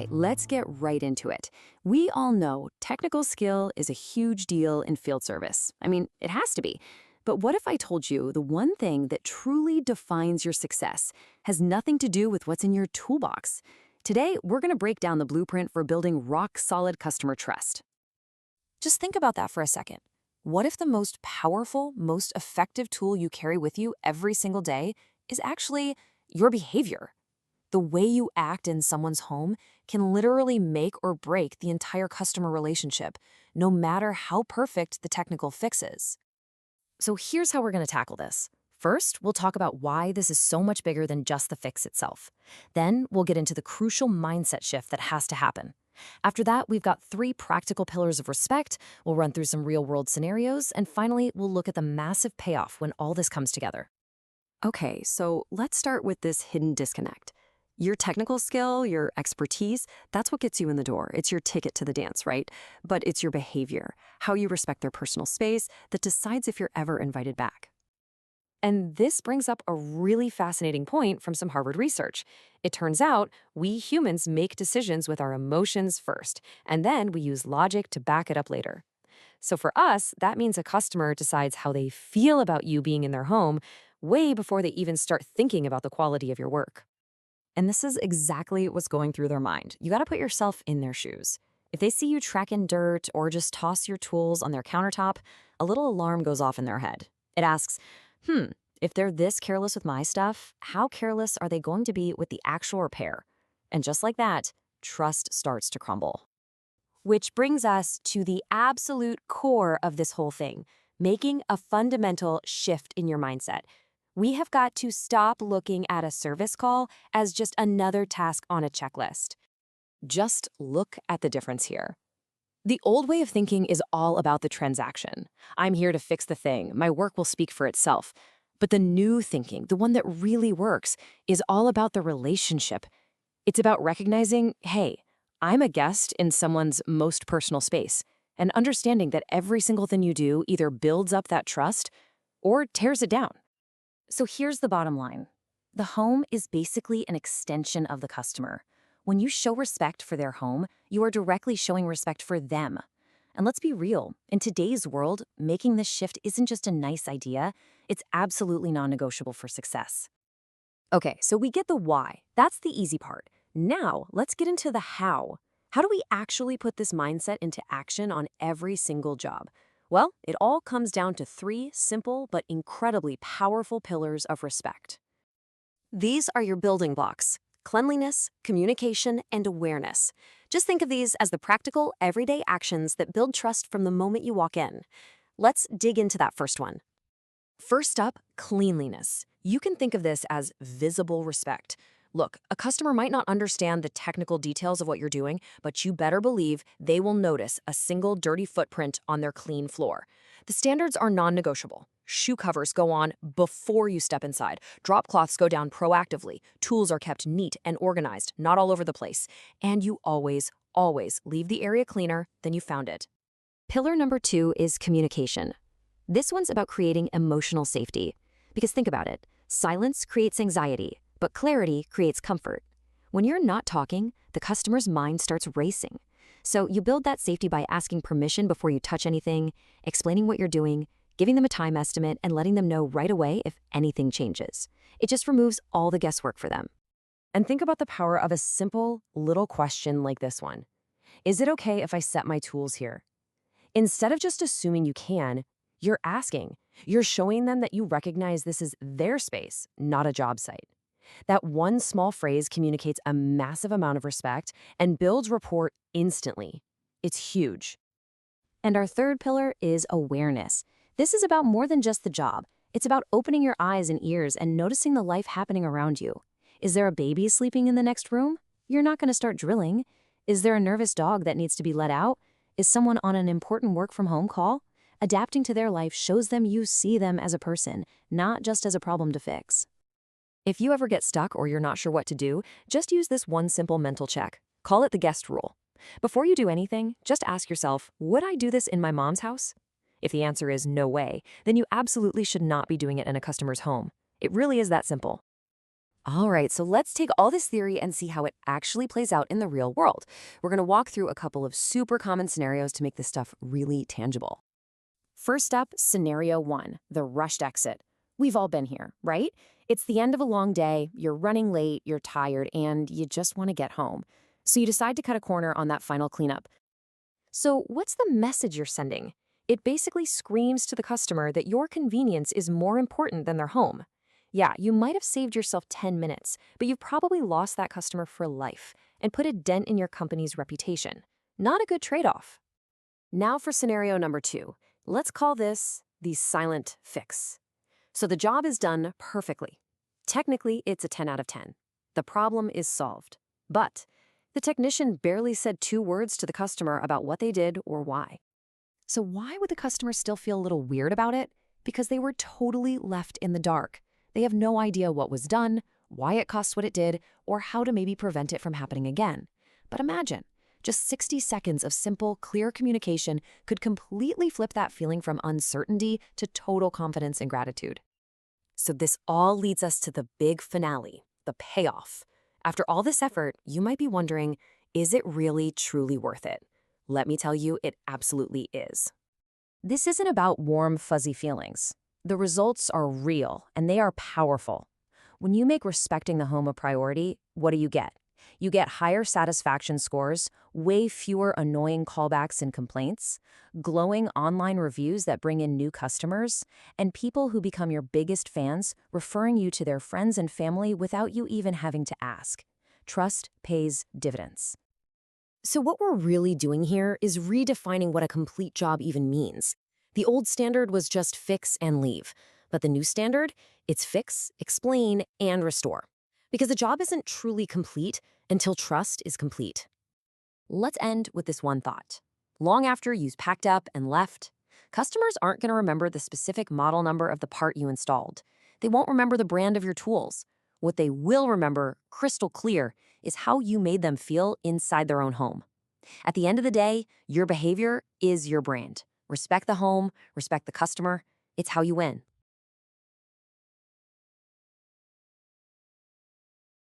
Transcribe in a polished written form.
right, let's get right into it. We all know technical skill is a huge deal in field service. I mean, it has to be. But what if I told you the one thing that truly defines your success has nothing to do with what's in your toolbox? Today, we're going to break down the blueprint for building rock-solid customer trust. Just think about that for a second. What if the most powerful, most effective tool you carry with you every single day is actually your behavior? The way you act in someone's home can literally make or break the entire customer relationship, no matter how perfect the technical fix is. So here's how we're going to tackle this. First, we'll talk about why this is so much bigger than just the fix itself. Then, we'll get into the crucial mindset shift that has to happen. After that, we've got 3 practical pillars of respect, we'll run through some real-world scenarios, and finally, we'll look at the massive payoff when all this comes together. Okay, so let's start with this hidden disconnect. Your technical skill, your expertise, that's what gets you in the door. It's your ticket to the dance, right? But it's your behavior, how you respect their personal space, that decides if you're ever invited back. And this brings up a really fascinating point from some Harvard research. It turns out we humans make decisions with our emotions first, and then we use logic to back it up later. So for us, that means a customer decides how they feel about you being in their home way before they even start thinking about the quality of your work. And this is exactly what's going through their mind. You got to put yourself in their shoes. If they see you tracking dirt or just toss your tools on their countertop, a little alarm goes off in their head. It asks, if they're this careless with my stuff, how careless are they going to be with the actual repair? And just like that, trust starts to crumble. Which brings us to the absolute core of this whole thing, making a fundamental shift in your mindset. We have got to stop looking at a service call as just another task on a checklist. Just look at the difference here. The old way of thinking is all about the transaction. I'm here to fix the thing. My work will speak for itself. But the new thinking, the one that really works, is all about the relationship. It's about recognizing, hey, I'm a guest in someone's most personal space, and understanding that every single thing you do either builds up that trust or tears it down. So here's the bottom line. The home is basically an extension of the customer. When you show respect for their home, you are directly showing respect for them. And let's be real, in today's world, making this shift isn't just a nice idea, it's absolutely non-negotiable for success. Okay, so we get the why. That's the easy part. Now, let's get into the how. How do we actually put this mindset into action on every single job? Well, it all comes down to 3 simple but incredibly powerful pillars of respect. These are your building blocks: cleanliness, communication, and awareness. Just think of these as the practical, everyday actions that build trust from the moment you walk in. Let's dig into that first one. First up, cleanliness. You can think of this as visible respect. Look, a customer might not understand the technical details of what you're doing, but you better believe they will notice a single dirty footprint on their clean floor. The standards are non-negotiable. Shoe covers go on before you step inside. Drop cloths go down proactively. Tools are kept neat and organized, not all over the place. And you always, always leave the area cleaner than you found it. Pillar number 2 is communication. This one's about creating emotional safety. Because think about it, silence creates anxiety, but clarity creates comfort. When you're not talking, the customer's mind starts racing. So you build that safety by asking permission before you touch anything, explaining what you're doing, giving them a time estimate, and letting them know right away if anything changes. It just removes all the guesswork for them. And think about the power of a simple, little question like this one. Is it okay if I set my tools here? Instead of just assuming you can, you're asking. You're showing them that you recognize this is their space, not a job site. That one small phrase communicates a massive amount of respect and builds rapport instantly. It's huge. And our third pillar is awareness. This is about more than just the job. It's about opening your eyes and ears and noticing the life happening around you. Is there a baby sleeping in the next room? You're not going to start drilling. Is there a nervous dog that needs to be let out? Is someone on an important work from home call? Adapting to their life shows them you see them as a person, not just as a problem to fix. If you ever get stuck or you're not sure what to do, just use this one simple mental check. Call it the guest rule. Before you do anything, just ask yourself, would I do this in my mom's house? If the answer is no way, then you absolutely should not be doing it in a customer's home. It really is that simple. All right, so let's take all this theory and see how it actually plays out in the real world. We're going to walk through a couple of super common scenarios to make this stuff really tangible. First up, scenario one, the rushed exit. We've all been here, right? It's the end of a long day, you're running late, you're tired, and you just want to get home. So you decide to cut a corner on that final cleanup. So, what's the message you're sending? It basically screams to the customer that your convenience is more important than their home. Yeah, you might have saved yourself 10 minutes, but you've probably lost that customer for life and put a dent in your company's reputation. Not a good trade off. Now for scenario number two. Let's call this the silent fix. So the job is done perfectly. Technically, it's a 10 out of 10. The problem is solved. But the technician barely said 2 words to the customer about what they did or why. So why would the customer still feel a little weird about it? Because they were totally left in the dark. They have no idea what was done, why it cost what it did, or how to maybe prevent it from happening again. But imagine, just 60 seconds of simple, clear communication could completely flip that feeling from uncertainty to total confidence and gratitude. So this all leads us to the big finale, the payoff. After all this effort, you might be wondering, is it really truly worth it? Let me tell you, it absolutely is. This isn't about warm, fuzzy feelings. The results are real, and they are powerful. When you make respecting the home a priority, what do you get? You get higher satisfaction scores, way fewer annoying callbacks and complaints, glowing online reviews that bring in new customers, and people who become your biggest fans referring you to their friends and family without you even having to ask. Trust pays dividends. So what we're really doing here is redefining what a complete job even means. The old standard was just fix and leave, but the new standard, it's fix, explain, and restore. Because the job isn't truly complete until trust is complete. Let's end with this one thought. Long after you've packed up and left, customers aren't going to remember the specific model number of the part you installed. They won't remember the brand of your tools. What they will remember, crystal clear, is how you made them feel inside their own home. At the end of the day, your behavior is your brand. Respect the home, respect the customer. It's how you win.